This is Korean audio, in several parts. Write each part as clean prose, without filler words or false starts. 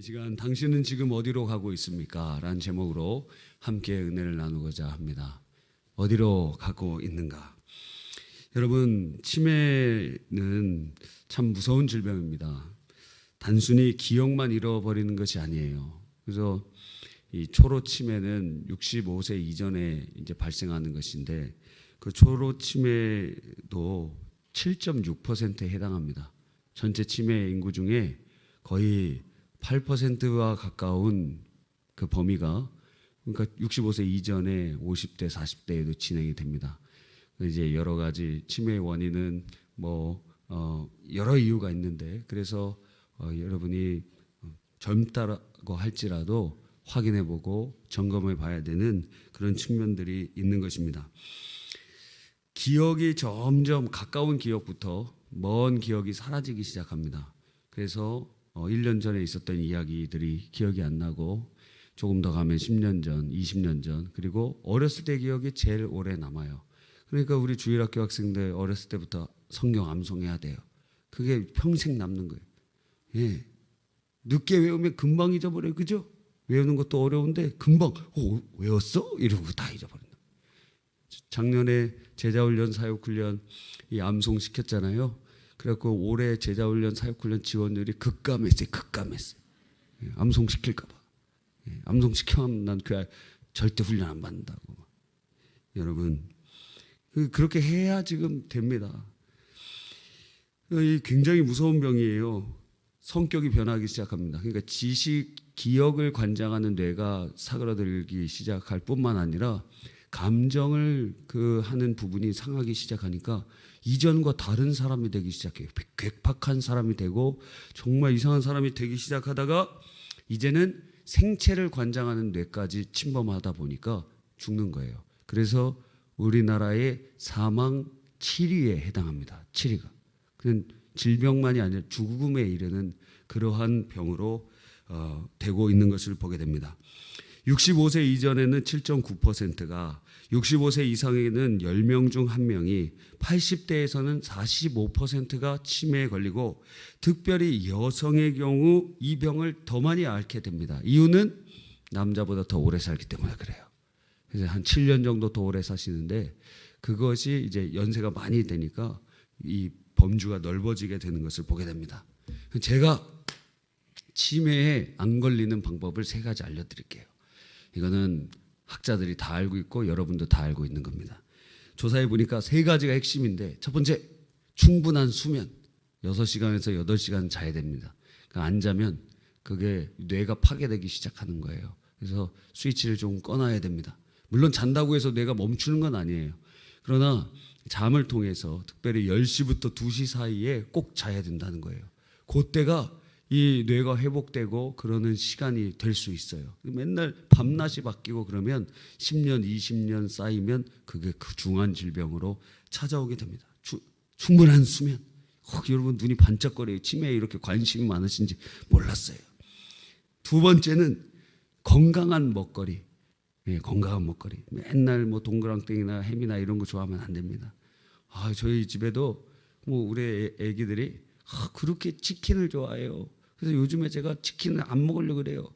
이 시간 당신은 지금 어디로 가고 있습니까? 라는 제목으로 함께 은혜를 나누고자 합니다. 어디로 가고 있는가? 여러분, 치매는 참 무서운 질병입니다. 단순히 기억만 잃어버리는 것이 아니에요. 그래서 이 초로 치매는 65세 이전에 이제 발생하는 것인데 그 초로 치매도 7.6%에 해당합니다. 전체 치매 인구 중에 거의 8%와 가까운 그 범위가, 그러니까 65세 이전에 50대, 40대에도 진행이 됩니다. 이제 여러 가지 치매의 원인은 여러 이유가 있는데, 그래서 여러분이 젊다고 할지라도 확인해보고 점검해봐야 되는 그런 측면들이 있는 것입니다. 기억이 점점 가까운 기억부터 먼 기억이 사라지기 시작합니다. 그래서 1년 전에 있었던 이야기들이 기억이 안 나고 조금 더 가면 10년 전, 20년 전, 그리고 어렸을 때 기억이 제일 오래 남아요. 그러니까 우리 주일학교 학생들 어렸을 때부터 성경 암송해야 돼요. 그게 평생 남는 거예요. 예. 늦게 외우면 금방 잊어버려요. 그죠? 외우는 것도 어려운데 금방 외웠어? 이러고 다 잊어버린다. 작년에 제자훈련 사역훈련 이 암송 시켰잖아요. 그래갖고 올해 제자훈련 사역훈련 지원율이 급감했어요. 예, 암송 시킬까 봐. 예, 암송 시켜면 난 교회 절대 훈련 안 받는다고. 여러분, 그렇게 해야 지금 됩니다. 굉장히 무서운 병이에요. 성격이 변하기 시작합니다. 그러니까 지식, 기억을 관장하는 뇌가 사그라들기 시작할 뿐만 아니라 감정을 하는 부분이 상하기 시작하니까 이전과 다른 사람이 되기 시작해요. 괴팍한 사람이 되고 정말 이상한 사람이 되기 시작하다가 이제는 생체를 관장하는 뇌까지 침범하다 보니까 죽는 거예요. 그래서 우리나라의 사망 7위에 해당합니다. 7위가. 그는 질병만이 아니라 죽음에 이르는 그러한 병으로 되고 있는 것을 보게 됩니다. 65세 이전에는 7.9%가, 65세 이상에는 10명 중 1명이, 80대에서는 45%가 치매에 걸리고 특별히 여성의 경우 이 병을 더 많이 앓게 됩니다. 이유는 남자보다 더 오래 살기 때문에 그래요. 그래서 한 7년 정도 더 오래 사시는데 그것이 이제 연세가 많이 되니까 이 범주가 넓어지게 되는 것을 보게 됩니다. 제가 치매에 안 걸리는 방법을 3가지 알려드릴게요. 이거는 학자들이 다 알고 있고 여러분도 다 알고 있는 겁니다. 조사해 보니까 3가지가 핵심인데, 첫 번째, 충분한 수면. 6시간에서 8시간 자야 됩니다. 그러니까 안 자면 그게 뇌가 파괴되기 시작하는 거예요. 그래서 스위치를 좀 꺼놔야 됩니다. 물론 잔다고 해서 뇌가 멈추는 건 아니에요. 그러나 잠을 통해서 특별히 10시부터 2시 사이에 꼭 자야 된다는 거예요. 그때가 이 뇌가 회복되고 그러는 시간이 될 수 있어요. 맨날 밤낮이 바뀌고 그러면 10년, 20년 쌓이면 그게 그 중한 질병으로 찾아오게 됩니다. 충분한 수면. 여러분 눈이 반짝거려요. 치매에 이렇게 관심이 많으신지 몰랐어요. 2번째는 건강한 먹거리. 예, 건강한 먹거리. 맨날 동그랑땡이나 햄이나 이런 거 좋아하면 안 됩니다. 저희 집에도 우리 애기들이 그렇게 치킨을 좋아해요. 그래서 요즘에 제가 치킨을 안 먹으려고 그래요.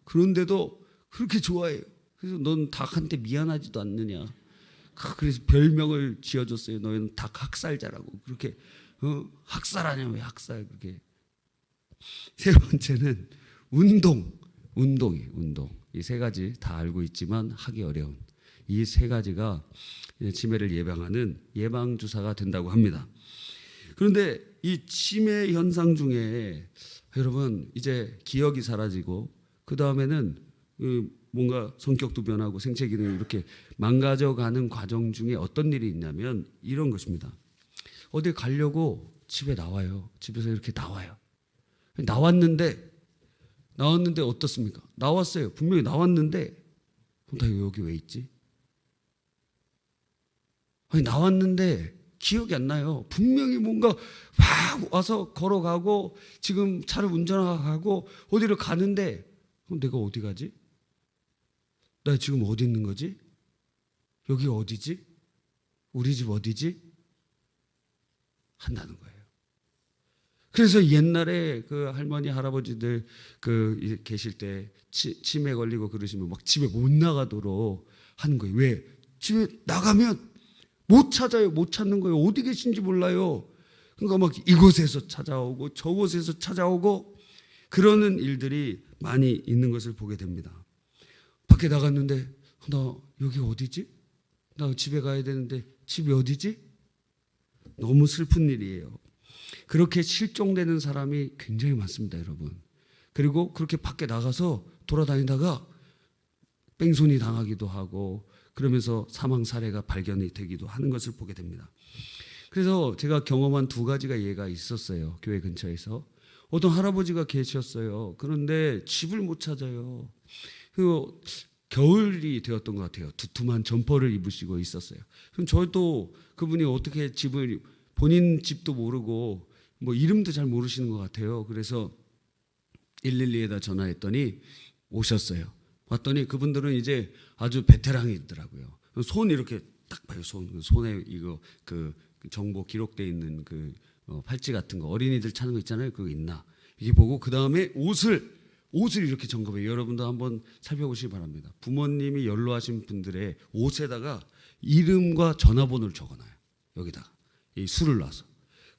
그런데도 그렇게 좋아해요. 그래서 넌 닭한테 미안하지도 않느냐. 그래서 별명을 지어줬어요. 너희는 닭 학살자라고. 그렇게 학살하냐 왜 학살 그렇게. 3번째는 운동이에요. 운동. 이 3가지 다 알고 있지만 하기 어려운 이 3가지가 치매를 예방하는 예방주사가 된다고 합니다. 그런데 이 치매 현상 중에 여러분 이제 기억이 사라지고 그 다음에는 뭔가 성격도 변하고 생체 기능이 이렇게 망가져가는 과정 중에 어떤 일이 있냐면 이런 것입니다. 어디 가려고 집에 나와요. 집에서 이렇게 나와요. 나왔는데 어떻습니까? 나왔어요. 분명히 나왔는데 나 여기 왜 있지? 나왔는데 기억이 안 나요. 분명히 뭔가 막 와서 걸어가고 지금 차를 운전하고 어디를 가는데 내가 어디 가지? 나 지금 어디 있는 거지? 여기 어디지? 우리 집 어디지? 한다는 거예요. 그래서 옛날에 그 할머니 할아버지들 계실 때 치매 걸리고 그러시면 막 집에 못 나가도록 하는 거예요. 왜? 집에 나가면 못 찾아요. 못 찾는 거예요. 어디 계신지 몰라요. 그러니까 막 이곳에서 찾아오고 저곳에서 찾아오고 그러는 일들이 많이 있는 것을 보게 됩니다. 밖에 나갔는데 나 여기 어디지? 나 집에 가야 되는데 집이 어디지? 너무 슬픈 일이에요. 그렇게 실종되는 사람이 굉장히 많습니다, 여러분. 그리고 그렇게 밖에 나가서 돌아다니다가 뺑소니 당하기도 하고 그러면서 사망 사례가 발견이 되기도 하는 것을 보게 됩니다. 그래서 제가 경험한 두 가지가 예가 있었어요. 교회 근처에서. 어떤 할아버지가 계셨어요. 그런데 집을 못 찾아요. 그리고 겨울이 되었던 것 같아요. 두툼한 점퍼를 입으시고 있었어요. 그럼 저도 그분이 어떻게 집을 본인 집도 모르고 뭐 이름도 잘 모르시는 것 같아요. 그래서 112에다 전화했더니 오셨어요. 왔더니 그분들은 이제 아주 베테랑이더라고요. 손 이렇게 딱 봐요. 손에 이거 그 정보 기록돼 있는 그 팔찌 같은 거 어린이들 찾는 거 있잖아요. 그거 있나? 이게 보고 그 다음에 옷을 이렇게 점검해요. 여러분도 한번 살펴보시기 바랍니다. 부모님이 연로하신 분들의 옷에다가 이름과 전화번호를 적어놔요. 여기다가 이 술을 놔서.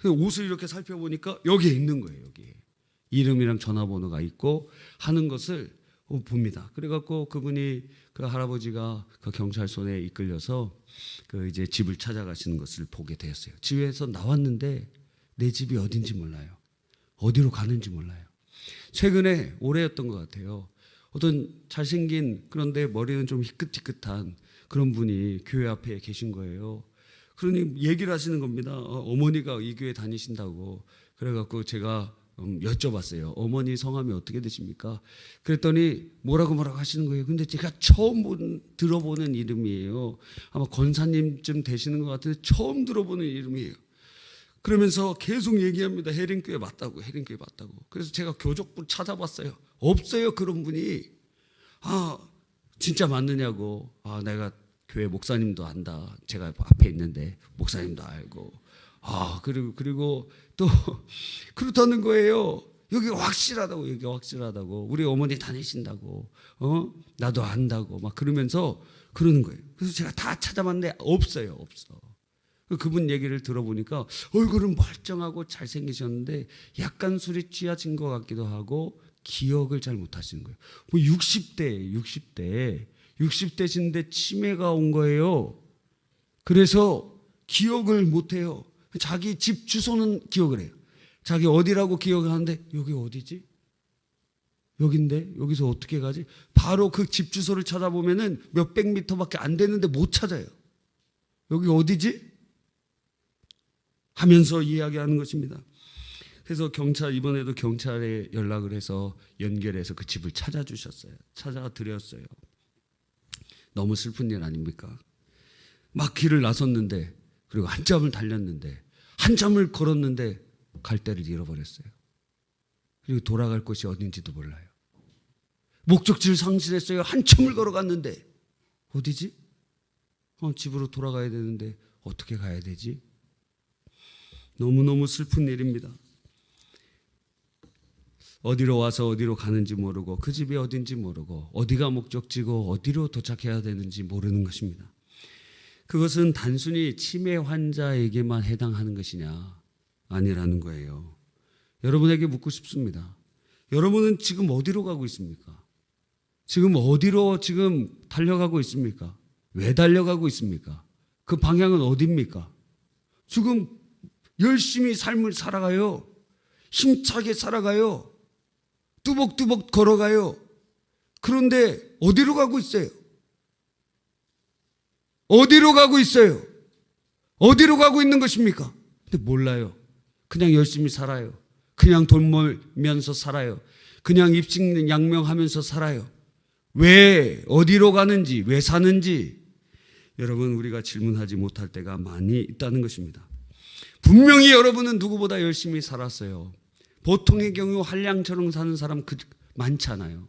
옷을 이렇게 살펴보니까 여기에 있는 거예요. 여기에 이름이랑 전화번호가 있고 하는 것을 봅니다. 그래갖고 그분이 그 할아버지가 그 경찰서에 이끌려서 그 이제 집을 찾아가시는 것을 보게 되었어요. 집에서 나왔는데 내 집이 어딘지 몰라요. 어디로 가는지 몰라요. 최근에 올해였던 것 같아요. 어떤 잘생긴 그런데 머리는 좀 희끗희끗한 그런 분이 교회 앞에 계신 거예요. 그러니 얘기를 하시는 겁니다. 어머니가 이 교회 다니신다고. 그래갖고 제가 여쭤봤어요. 어머니 성함이 어떻게 되십니까? 그랬더니 뭐라고 하시는 거예요. 근데 제가 처음 들어보는 이름이에요. 아마 권사님쯤 되시는 것 같은데 처음 들어보는 이름이에요. 그러면서 계속 얘기합니다. 해림교회 맞다고, 해림교회 맞다고. 그래서 제가 교족부 찾아봤어요. 없어요, 그런 분이. 진짜 맞느냐고. 내가 교회 목사님도 안다. 제가 앞에 있는데 목사님도 알고. 그리고 또 그렇다는 거예요. 여기 확실하다고, 여기 확실하다고. 우리 어머니 다니신다고. 나도 안다고. 막 그러면서 그러는 거예요. 그래서 제가 다 찾아봤는데 없어요, 없어. 그분 얘기를 들어보니까 얼굴은 멀쩡하고 잘생기셨는데 약간 술이 취하신 것 같기도 하고 기억을 잘 못하시는 거예요. 뭐 60대신데 치매가 온 거예요. 그래서 기억을 못해요. 자기 집 주소는 기억을 해요. 자기 어디라고 기억을 하는데 여기 어디지? 여긴데 여기서 어떻게 가지? 바로 그 집 주소를 찾아보면은 몇백 미터밖에 안 되는데 못 찾아요. 여기 어디지? 하면서 이야기하는 것입니다. 그래서 이번에도 경찰에 연락을 해서 연결해서 그 집을 찾아주셨어요. 찾아드렸어요. 너무 슬픈 일 아닙니까? 막 길을 나섰는데 그리고 한참을 달렸는데 한참을 걸었는데 갈 데를 잃어버렸어요. 그리고 돌아갈 곳이 어딘지도 몰라요. 목적지를 상실했어요. 한참을 걸어갔는데 어디지? 집으로 돌아가야 되는데 어떻게 가야 되지? 너무너무 슬픈 일입니다. 어디로 와서 어디로 가는지 모르고 그 집이 어딘지 모르고 어디가 목적지고 어디로 도착해야 되는지 모르는 것입니다. 그것은 단순히 치매 환자에게만 해당하는 것이냐? 아니라는 거예요. 여러분에게 묻고 싶습니다. 여러분은 지금 어디로 가고 있습니까? 지금 어디로 달려가고 있습니까? 왜 달려가고 있습니까? 그 방향은 어디입니까? 지금 열심히 삶을 살아가요. 힘차게 살아가요. 뚜벅뚜벅 걸어가요. 그런데 어디로 가고 있어요? 어디로 가고 있어요? 어디로 가고 있는 것입니까? 근데 몰라요. 그냥 열심히 살아요. 그냥 돈 벌면서 살아요. 그냥 입신양명하면서 살아요. 왜 어디로 가는지 왜 사는지 여러분 우리가 질문하지 못할 때가 많이 있다는 것입니다. 분명히 여러분은 누구보다 열심히 살았어요. 보통의 경우 한량처럼 사는 사람 많잖아요.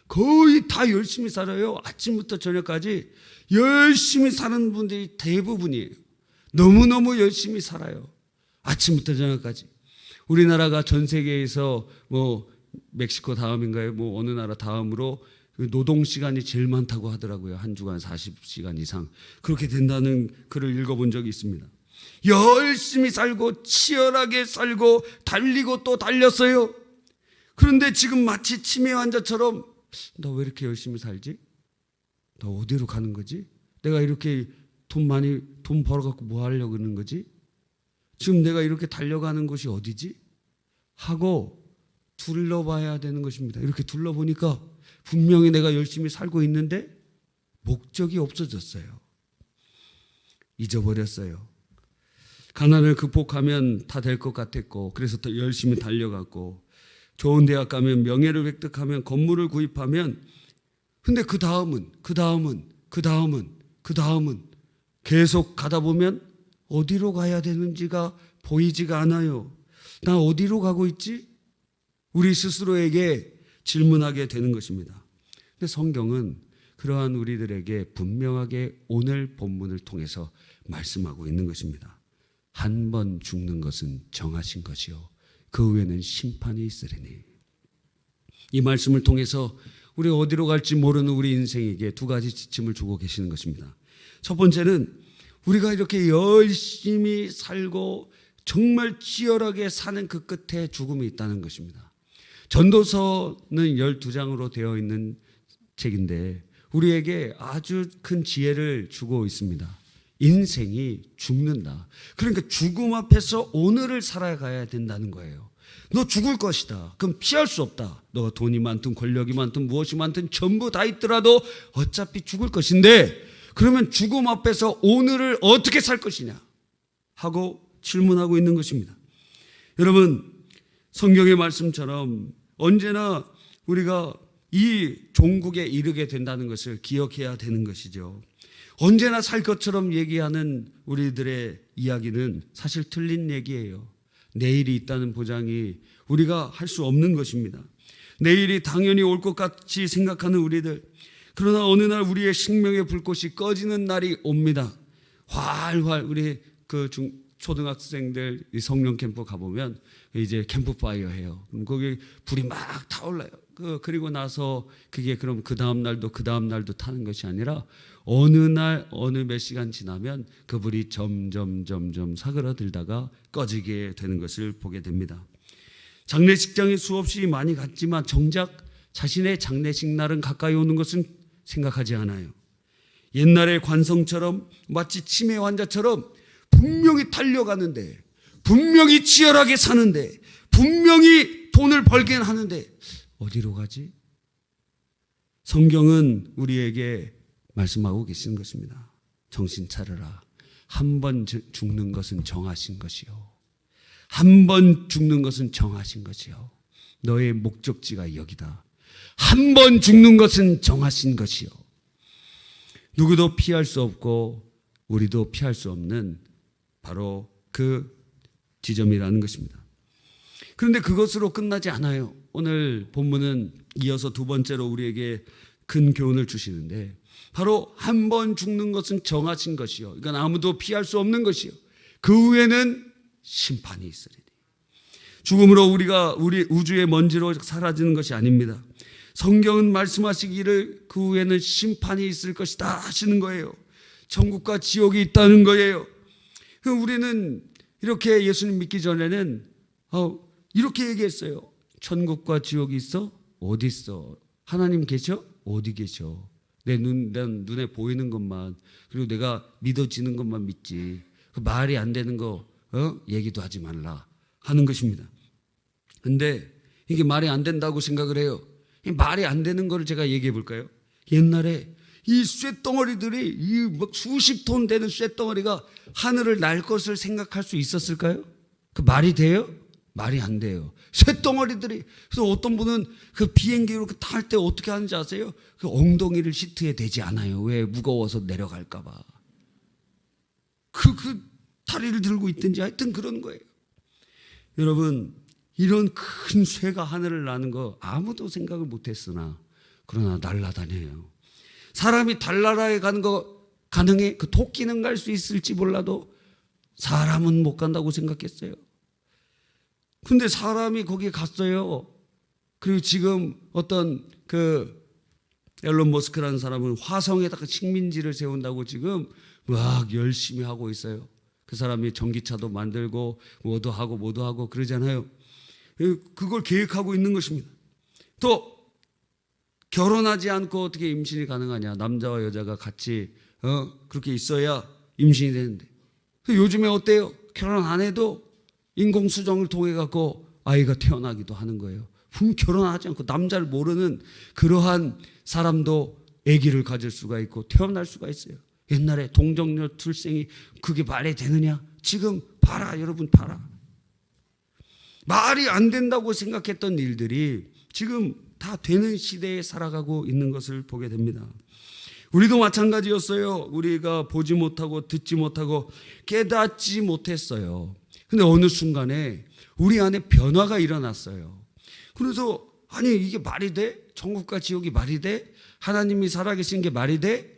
거의 다 열심히 살아요. 아침부터 저녁까지 열심히 사는 분들이 대부분이에요. 너무너무 열심히 살아요. 아침부터 저녁까지. 우리나라가 전 세계에서 뭐 멕시코 다음인가요? 뭐 어느 나라 다음으로 노동 시간이 제일 많다고 하더라고요. 한 주간 40시간 이상. 그렇게 된다는 글을 읽어본 적이 있습니다. 열심히 살고 치열하게 살고 달리고 또 달렸어요. 그런데 지금 마치 치매 환자처럼 나 왜 이렇게 열심히 살지? 나 어디로 가는 거지? 내가 이렇게 돈 벌어갖고 뭐 하려고 그러는 거지? 지금 내가 이렇게 달려가는 곳이 어디지? 하고 둘러봐야 되는 것입니다. 이렇게 둘러보니까 분명히 내가 열심히 살고 있는데 목적이 없어졌어요. 잊어버렸어요. 가난을 극복하면 다 될 것 같았고, 그래서 더 열심히 달려갔고, 좋은 대학 가면 명예를 획득하면 건물을 구입하면, 근데 그 다음은 계속 가다 보면 어디로 가야 되는지가 보이지가 않아요. 나 어디로 가고 있지? 우리 스스로에게 질문하게 되는 것입니다. 근데 성경은 그러한 우리들에게 분명하게 오늘 본문을 통해서 말씀하고 있는 것입니다. 한 번 죽는 것은 정하신 것이요 그 후에는 심판이 있으리니. 이 말씀을 통해서 우리 어디로 갈지 모르는 우리 인생에게 두 가지 지침을 주고 계시는 것입니다. 첫 번째는 우리가 이렇게 열심히 살고 정말 치열하게 사는 그 끝에 죽음이 있다는 것입니다. 전도서는 12장으로 되어 있는 책인데 우리에게 아주 큰 지혜를 주고 있습니다. 인생이 죽는다. 그러니까 죽음 앞에서 오늘을 살아가야 된다는 거예요. 너 죽을 것이다. 그럼 피할 수 없다. 너가 돈이 많든 권력이 많든 무엇이 많든 전부 다 있더라도 어차피 죽을 것인데, 그러면 죽음 앞에서 오늘을 어떻게 살 것이냐 하고 질문하고 있는 것입니다. 여러분, 성경의 말씀처럼 언제나 우리가 이 종국에 이르게 된다는 것을 기억해야 되는 것이죠. 언제나 살 것처럼 얘기하는 우리들의 이야기는 사실 틀린 얘기예요. 내일이 있다는 보장이 우리가 할 수 없는 것입니다. 내일이 당연히 올 것 같이 생각하는 우리들, 그러나 어느 날 우리의 생명의 불꽃이 꺼지는 날이 옵니다. 활활 우리 초등학생들 성령 캠프 가보면 이제 캠프파이어 해요. 그럼 거기 불이 막 타올라요. 그리고 나서 그게 그럼 그 다음 날도 타는 것이 아니라 어느 날 어느 몇 시간 지나면 그 불이 점점 사그라들다가 꺼지게 되는 것을 보게 됩니다. 장례식장에 수없이 많이 갔지만 정작 자신의 장례식 날은 가까이 오는 것은 생각하지 않아요. 옛날의 관성처럼 마치 치매 환자처럼 분명히 달려가는데, 분명히 치열하게 사는데, 분명히 돈을 벌긴 하는데 어디로 가지? 성경은 우리에게 말씀하고 계시는 것입니다. 정신 차려라. 한 번 죽는 것은 정하신 것이요. 한 번 죽는 것은 정하신 것이요. 너의 목적지가 여기다. 한 번 죽는 것은 정하신 것이요. 누구도 피할 수 없고 우리도 피할 수 없는 바로 그 지점이라는 것입니다. 그런데 그것으로 끝나지 않아요. 오늘 본문은 이어서 두 번째로 우리에게 큰 교훈을 주시는데, 바로 한 번 죽는 것은 정하신 것이요, 이건 아무도 피할 수 없는 것이요, 그 후에는 심판이 있으리니. 죽음으로 우리가 우리 우주의 먼지로 사라지는 것이 아닙니다. 성경은 말씀하시기를 그 후에는 심판이 있을 것이다 하시는 거예요. 천국과 지옥이 있다는 거예요. 우리는 이렇게 예수님 믿기 전에는 이렇게 얘기했어요. 천국과 지옥이 있어? 어디 있어? 하나님 계셔? 어디 계셔? 내 눈에 보이는 것만, 그리고 내가 믿어지는 것만 믿지, 그 말이 안 되는 거 얘기도 하지 말라 하는 것입니다. 근데 이게 말이 안 된다고 생각을 해요. 이 말이 안 되는 거를 제가 얘기해 볼까요? 옛날에 이 쇳덩어리들이 막 수십 톤 되는 쇳덩어리가 하늘을 날 것을 생각할 수 있었을까요? 그 말이 돼요? 말이 안 돼요. 쇳덩어리들이. 그래서 어떤 분은 그 비행기로 탈 때 어떻게 하는지 아세요? 그 엉덩이를 시트에 대지 않아요. 왜? 무거워서 내려갈까 봐. 그 다리를 들고 있든지 하여튼 그런 거예요. 여러분, 이런 큰 쇠가 하늘을 나는 거 아무도 생각을 못했으나 그러나 날아다녀요. 사람이 달나라에 가는 거 가능해? 그 토끼는 갈 수 있을지 몰라도 사람은 못 간다고 생각했어요. 근데 사람이 거기 갔어요. 그리고 지금 어떤 앨런 머스크라는 사람은 화성에다가 식민지를 세운다고 지금 막 열심히 하고 있어요. 그 사람이 전기차도 만들고 뭐도 하고 그러잖아요. 그걸 계획하고 있는 것입니다. 또 결혼하지 않고 어떻게 임신이 가능하냐? 남자와 여자가 같이 그렇게 있어야 임신이 되는데. 요즘에 어때요? 결혼 안 해도 인공수정을 통해 갖고 아이가 태어나기도 하는 거예요. 결혼하지 않고 남자를 모르는 그러한 사람도 아기를 가질 수가 있고 태어날 수가 있어요. 옛날에 동정녀 출생이 그게 말이 되느냐? 지금 봐라, 여러분 봐라. 말이 안 된다고 생각했던 일들이 지금 다 되는 시대에 살아가고 있는 것을 보게 됩니다. 우리도 마찬가지였어요. 우리가 보지 못하고 듣지 못하고 깨닫지 못했어요. 근데 어느 순간에 우리 안에 변화가 일어났어요. 그래서 아니 이게 말이 돼? 천국과 지옥이 말이 돼? 하나님이 살아계신 게 말이 돼?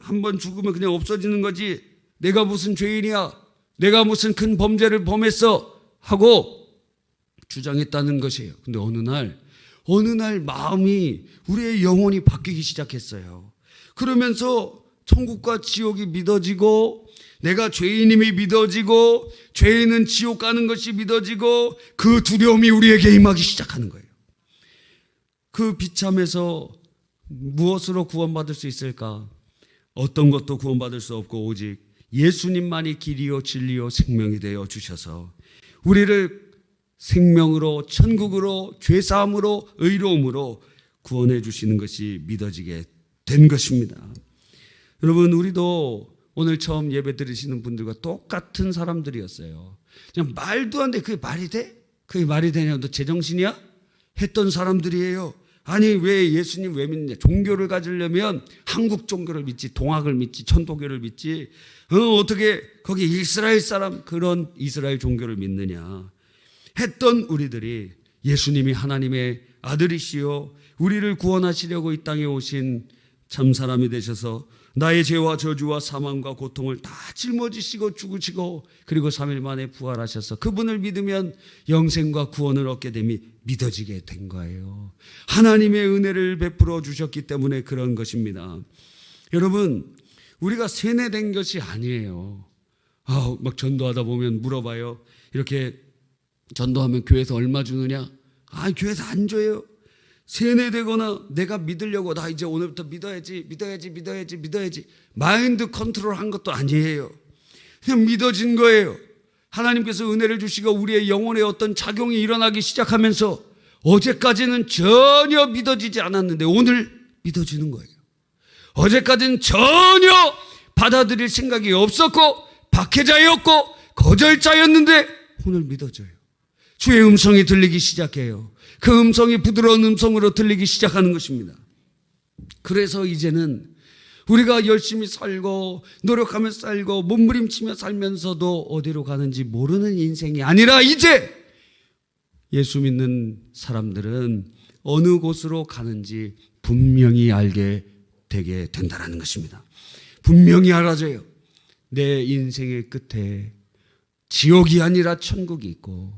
한번 죽으면 그냥 없어지는 거지. 내가 무슨 죄인이야? 내가 무슨 큰 범죄를 범했어? 하고 주장했다는 것이에요. 근데 어느 날 마음이 우리의 영혼이 바뀌기 시작했어요. 그러면서 천국과 지옥이 믿어지고 내가 죄인임이 믿어지고 죄인은 지옥 가는 것이 믿어지고 그 두려움이 우리에게 임하기 시작하는 거예요. 그 비참에서 무엇으로 구원받을 수 있을까? 어떤 것도 구원받을 수 없고 오직 예수님만이 길이요 진리요 생명이 되어 주셔서 우리를 생명으로 천국으로 죄사함으로 의로움으로 구원해 주시는 것이 믿어지게 된 것입니다. 여러분 우리도 오늘 처음 예배 드리시는 분들과 똑같은 사람들이었어요. 그냥 말도 안 돼. 그게 말이 돼? 그게 말이 되냐? 너 제정신이야? 했던 사람들이에요. 아니 왜 예수님 왜 믿냐? 종교를 가지려면 한국 종교를 믿지 동학을 믿지 천도교를 믿지 어떻게 거기 이스라엘 사람 그런 이스라엘 종교를 믿느냐 했던 우리들이 예수님이 하나님의 아들이시요 우리를 구원하시려고 이 땅에 오신 참 사람이 되셔서 나의 죄와 저주와 사망과 고통을 다 짊어지시고 죽으시고 그리고 3일 만에 부활하셔서 그분을 믿으면 영생과 구원을 얻게 됨이 믿어지게 된 거예요. 하나님의 은혜를 베풀어 주셨기 때문에 그런 것입니다. 여러분 우리가 세뇌된 것이 아니에요. 막 전도하다 보면 물어봐요. 이렇게 전도하면 교회에서 얼마 주느냐? 교회에서 안 줘요. 세뇌되거나 내가 믿으려고 나 이제 오늘부터 믿어야지 마인드 컨트롤한 것도 아니에요. 그냥 믿어진 거예요. 하나님께서 은혜를 주시고 우리의 영혼에 어떤 작용이 일어나기 시작하면서 어제까지는 전혀 믿어지지 않았는데 오늘 믿어지는 거예요. 어제까지는 전혀 받아들일 생각이 없었고 박해자였고 거절자였는데 오늘 믿어져요. 주의 음성이 들리기 시작해요. 그 음성이 부드러운 음성으로 들리기 시작하는 것입니다. 그래서 이제는 우리가 열심히 살고 노력하며 살고 몸부림치며 살면서도 어디로 가는지 모르는 인생이 아니라 이제 예수 믿는 사람들은 어느 곳으로 가는지 분명히 알게 되게 된다는 것입니다. 분명히 알아져요. 내 인생의 끝에 지옥이 아니라 천국이 있고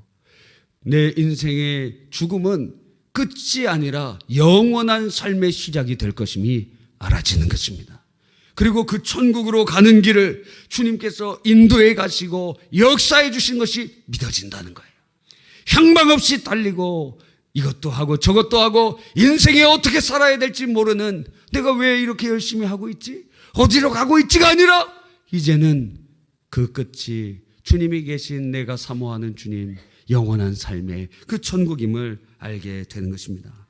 내 인생의 죽음은 끝이 아니라 영원한 삶의 시작이 될 것임이 알아지는 것입니다. 그리고 그 천국으로 가는 길을 주님께서 인도해 가시고 역사해 주신 것이 믿어진다는 거예요. 향방 없이 달리고 이것도 하고 저것도 하고 인생에 어떻게 살아야 될지 모르는 내가 왜 이렇게 열심히 하고 있지? 어디로 가고 있지가 아니라 이제는 그 끝이 주님이 계신 내가 사모하는 주님 영원한 삶의 그 천국임을 알게 되는 것입니다.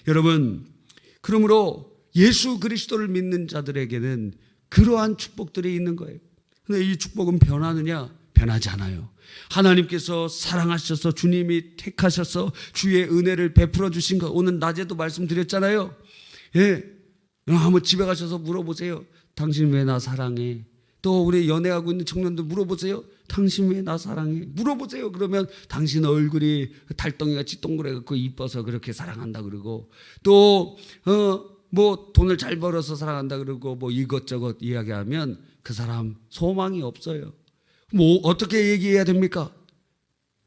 여러분 그러므로 예수 그리스도를 믿는 자들에게는 그러한 축복들이 있는 거예요. 근데 이 축복은 변하느냐? 변하지 않아요. 하나님께서 사랑하셔서 주님이 택하셔서 주의 은혜를 베풀어 주신 것 오늘 낮에도 말씀드렸잖아요. 한번 집에 가셔서 물어보세요. 당신 왜 나 사랑해? 또 우리 연애하고 있는 청년들 물어보세요. 당신 왜 나 사랑해? 물어보세요. 그러면 당신 얼굴이 달덩이같이 동그래갖고 이뻐서 그렇게 사랑한다 그러고 또 뭐 돈을 잘 벌어서 사랑한다 그러고 뭐 이것저것 이야기하면 그 사람 소망이 없어요. 뭐 어떻게 얘기해야 됩니까?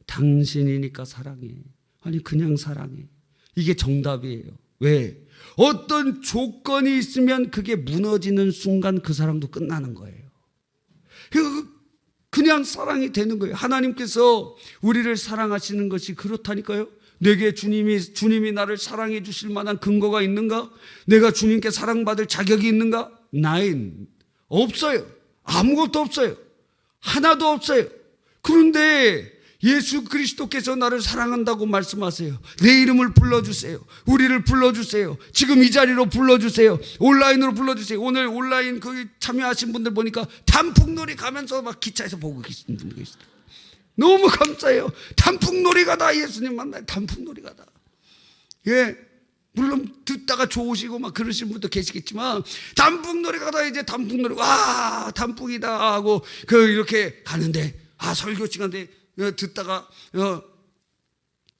당신이니까 사랑해. 아니 그냥 사랑해. 이게 정답이에요. 왜? 어떤 조건이 있으면 그게 무너지는 순간 그 사랑도 끝나는 거예요. 그냥 사랑이 되는 거예요. 하나님께서 우리를 사랑하시는 것이 그렇다니까요. 내게 주님이 나를 사랑해 주실 만한 근거가 있는가? 내가 주님께 사랑받을 자격이 있는가? 없어요. 아무것도 없어요. 하나도 없어요. 그런데 예수 그리스도께서 나를 사랑한다고 말씀하세요. 내 이름을 불러주세요. 우리를 불러주세요. 지금 이 자리로 불러주세요. 온라인으로 불러주세요. 오늘 온라인 거기 참여하신 분들 보니까 단풍놀이 가면서 막 기차에서 보고 계시는 분들 계시더라고요. 너무 감사해요. 단풍놀이가 다 예수님 만나요. 단풍놀이가 다. 예. 물론 듣다가 좋으시고 막 그러신 분도 계시겠지만 단풍놀이가 다 이제 단풍놀이 와 단풍이다 하고 이렇게 가는데 설교 시간에 듣다가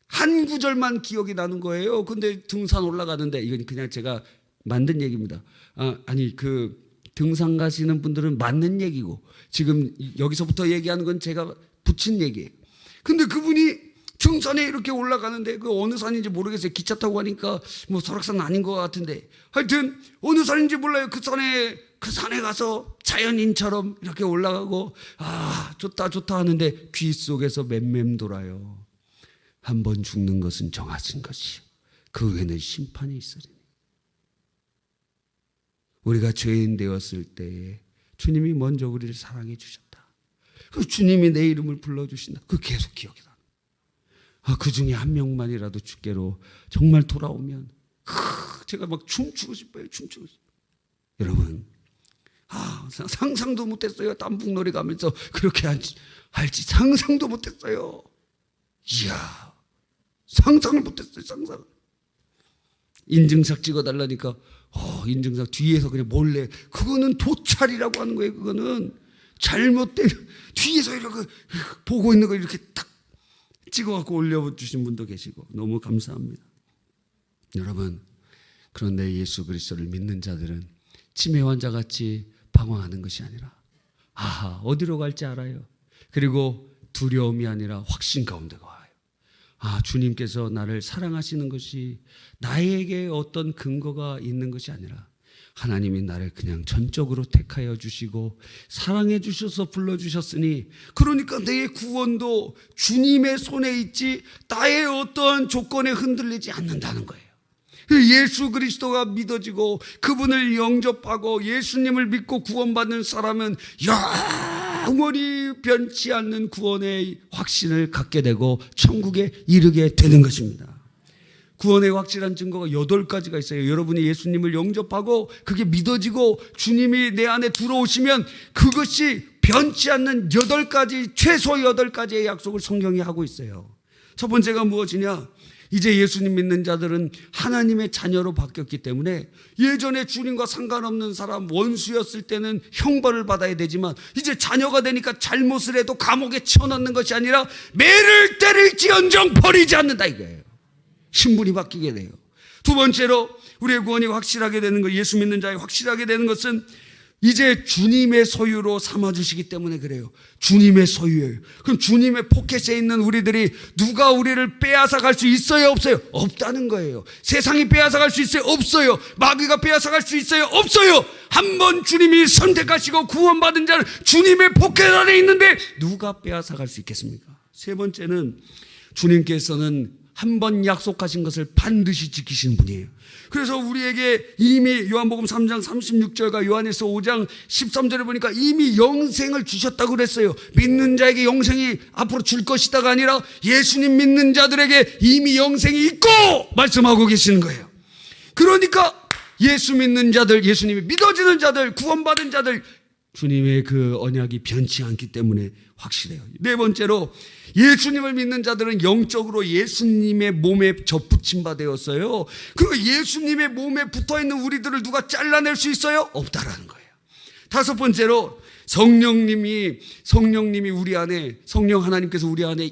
한 구절만 기억이 나는 거예요. 근데 등산 올라가는데 이건 그냥 제가 만든 얘기입니다. 아니 등산 가시는 분들은 맞는 얘기고 지금 여기서부터 얘기하는 건 제가 붙인 얘기예요. 근데 그분이 등산에 이렇게 올라가는데 어느 산인지 모르겠어요. 기차 타고 가니까 뭐 설악산 아닌 것 같은데 하여튼 어느 산인지 몰라요. 그 산에 가서 자연인처럼 이렇게 올라가고 좋다 하는데 귀 속에서 맴맴 돌아요. 한 번 죽는 것은 정하신 것이요 그 후에는 심판이 있으리니. 우리가 죄인 되었을 때에 주님이 먼저 우리를 사랑해 주셨다. 그 주님이 내 이름을 불러주신다. 그 계속 기억이 나. 그 중에 한 명만이라도 주께로 정말 돌아오면 제가 막 춤추고 싶어요. 여러분 상상도 못했어요. 단풍놀이 가면서 그렇게 할지 상상도 못했어요. 이야 상상을 못했어요. 상상. 인증샷 찍어달라니까 인증샷 뒤에서 그냥 몰래 그거는 도찰이라고 하는 거예요. 그거는 잘못된 뒤에서 이렇게 보고 있는 거 이렇게 딱 찍어갖고 올려주신 분도 계시고 너무 감사합니다. 여러분 그런데 예수 그리스도를 믿는 자들은 치매 환자같이 방황하는 것이 아니라 어디로 갈지 알아요. 그리고 두려움이 아니라 확신 가운데가 와요. 주님께서 나를 사랑하시는 것이 나에게 어떤 근거가 있는 것이 아니라 하나님이 나를 그냥 전적으로 택하여 주시고 사랑해 주셔서 불러주셨으니 그러니까 내 구원도 주님의 손에 있지 나의 어떠한 조건에 흔들리지 않는다는 거예요. 예수 그리스도가 믿어지고 그분을 영접하고 예수님을 믿고 구원받는 사람은 영원히 변치 않는 구원의 확신을 갖게 되고 천국에 이르게 되는 것입니다. 구원의 확실한 증거가 8가지가 있어요. 여러분이 예수님을 영접하고 그게 믿어지고 주님이 내 안에 들어오시면 그것이 변치 않는 8가지, 최소 8가지의 약속을 성경이 하고 있어요. 첫 번째가 무엇이냐? 이제 예수님 믿는 자들은 하나님의 자녀로 바뀌었기 때문에 예전에 주님과 상관없는 사람 원수였을 때는 형벌을 받아야 되지만 이제 자녀가 되니까 잘못을 해도 감옥에 쳐넣는 것이 아니라 매를 때릴지언정 버리지 않는다 이거예요. 신분이 바뀌게 돼요. 두 번째로 우리의 구원이 확실하게 되는 것, 예수 믿는 자의 확실하게 되는 것은 이제 주님의 소유로 삼아주시기 때문에 그래요. 주님의 소유예요. 그럼 주님의 포켓에 있는 우리들이 누가 우리를 빼앗아갈 수 있어요? 없어요? 없다는 거예요. 세상이 빼앗아갈 수 있어요? 없어요. 마귀가 빼앗아갈 수 있어요? 없어요. 한 번 주님이 선택하시고 구원받은 자는 주님의 포켓 안에 있는데 누가 빼앗아갈 수 있겠습니까? 세 번째는 주님께서는 한 번 약속하신 것을 반드시 지키시는 분이에요. 그래서 우리에게 이미 요한복음 3장 36절과 요한에서 5장 13절에 보니까 이미 영생을 주셨다고 그랬어요. 믿는 자에게 영생이 앞으로 줄 것이다가 아니라 예수님 믿는 자들에게 이미 영생이 있고 말씀하고 계시는 거예요. 그러니까 예수 믿는 자들, 예수님이 믿어지는 자들, 구원받은 자들 주님의 그 언약이 변치 않기 때문에 확실해요. 네 번째로 예수님을 믿는 자들은 영적으로 예수님의 몸에 접붙임 바 되었어요. 그 예수님의 몸에 붙어있는 우리들을 누가 잘라낼 수 있어요? 없다라는 거예요. 다섯 번째로 성령님이 우리 안에, 성령 하나님께서 우리 안에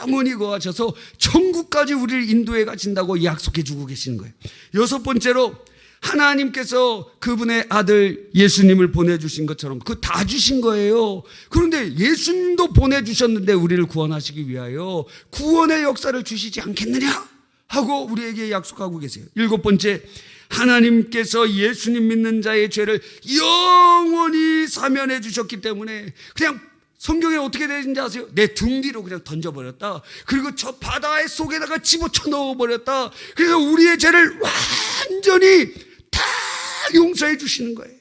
영원히 거하셔서 천국까지 우리를 인도해 가신다고 약속해 주고 계시는 거예요. 여섯 번째로 하나님께서 그분의 아들 예수님을 보내주신 것처럼 그 다 주신 거예요. 그런데 예수님도 보내주셨는데 우리를 구원하시기 위하여 구원의 역사를 주시지 않겠느냐 하고 우리에게 약속하고 계세요. 7번째, 하나님께서 예수님 믿는 자의 죄를 영원히 사면해 주셨기 때문에 그냥 성경에 어떻게 되는지 아세요? 내 등 뒤로 그냥 던져버렸다. 그리고 저 바다의 속에다가 집어쳐 넣어버렸다. 그래서 우리의 죄를 완전히 다 용서해 주시는 거예요.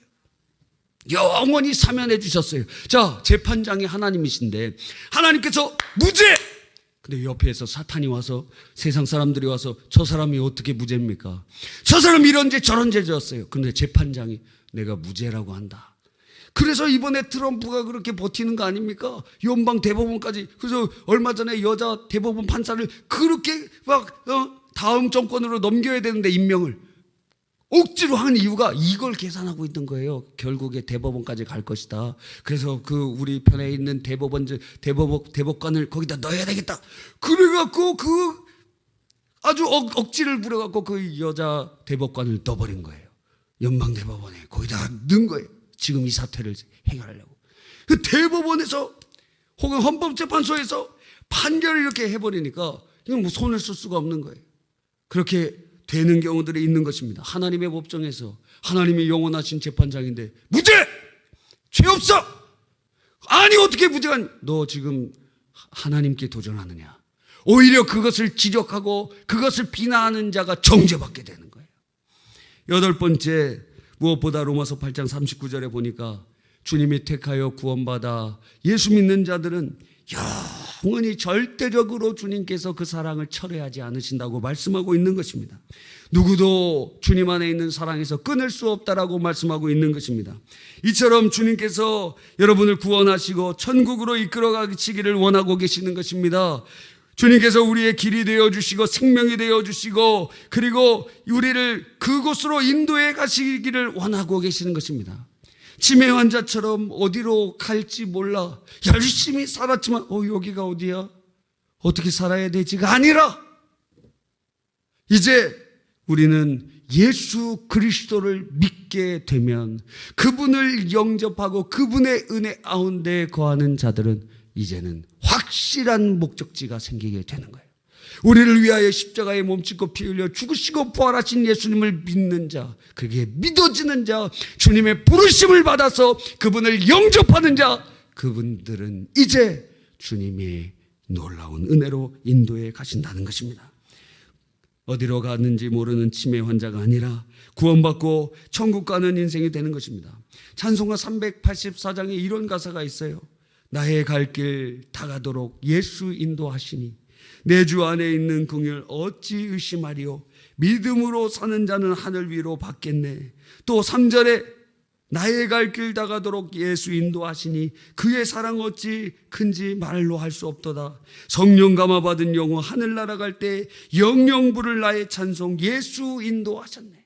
영원히 사면해 주셨어요. 자, 재판장이 하나님이신데 하나님께서 무죄! 근데 옆에서 사탄이 와서, 세상 사람들이 와서 저 사람이 어떻게 무죄입니까? 저 사람이 이런 죄 저런 죄 지었어요. 그런데 재판장이 내가 무죄라고 한다. 그래서 이번에 트럼프가 그렇게 버티는 거 아닙니까? 연방 대법원까지. 그래서 얼마 전에 여자 대법원 판사를 그렇게 막 다음 정권으로 넘겨야 되는데 임명을 억지로 하는 이유가 이걸 계산하고 있는 거예요. 결국에 대법원까지 갈 것이다. 그래서 그 우리 편에 있는 대법관을 거기다 넣어야 되겠다. 그래갖고 그 아주 억지를 부려갖고 그 여자 대법관을 넣어버린 거예요. 연방 대법원에 거기다가 넣은 거예요. 지금 이 사태를 해결하려고. 그 대법원에서 혹은 헌법재판소에서 판결을 이렇게 해버리니까 이건 뭐 손을 쓸 수가 없는 거예요. 그렇게 되는 경우들이 있는 것입니다. 하나님의 법정에서 하나님이 영원하신 재판장인데 무죄! 죄 없어! 아니 어떻게 무죄가? 너 지금 하나님께 도전하느냐? 오히려 그것을 지적하고 그것을 비난하는 자가 정죄받게 되는 거예요. 8번째, 무엇보다 로마서 8장 39절에 보니까 주님이 택하여 구원받아 예수 믿는 자들은 영원히 절대적으로 주님께서 그 사랑을 철회하지 않으신다고 말씀하고 있는 것입니다. 누구도 주님 안에 있는 사랑에서 끊을 수 없다라고 말씀하고 있는 것입니다. 이처럼 주님께서 여러분을 구원하시고 천국으로 이끌어 가시기를 원하고 계시는 것입니다. 주님께서 우리의 길이 되어주시고 생명이 되어주시고 그리고 우리를 그곳으로 인도해 가시기를 원하고 계시는 것입니다. 치매 환자처럼 어디로 갈지 몰라 열심히 살았지만 여기가 어디야? 어떻게 살아야 되지가 아니라 이제 우리는 예수 그리스도를 믿게 되면 그분을 영접하고 그분의 은혜 가운데 거하는 자들은 이제는 확실한 목적지가 생기게 되는 거예요. 우리를 위하여 십자가에 몸짓고 피 흘려 죽으시고 부활하신 예수님을 믿는 자, 그게 믿어지는 자, 주님의 부르심을 받아서 그분을 영접하는 자, 그분들은 이제 주님의 놀라운 은혜로 인도해 가신다는 것입니다. 어디로 갔는지 모르는 치매 환자가 아니라 구원받고 천국 가는 인생이 되는 것입니다. 찬송가 384장에 이런 가사가 있어요. 나의 갈 길 다가도록 예수 인도하시니 내 주 안에 있는 긍휼 어찌 의심하리요. 믿음으로 사는 자는 하늘 위로 받겠네. 또 3절에 나의 갈 길 다가도록 예수 인도하시니 그의 사랑 어찌 큰지 말로 할 수 없도다. 성령 감화 받은 영혼 하늘 날아갈 때 영영 부를 나의 찬송 예수 인도하셨네.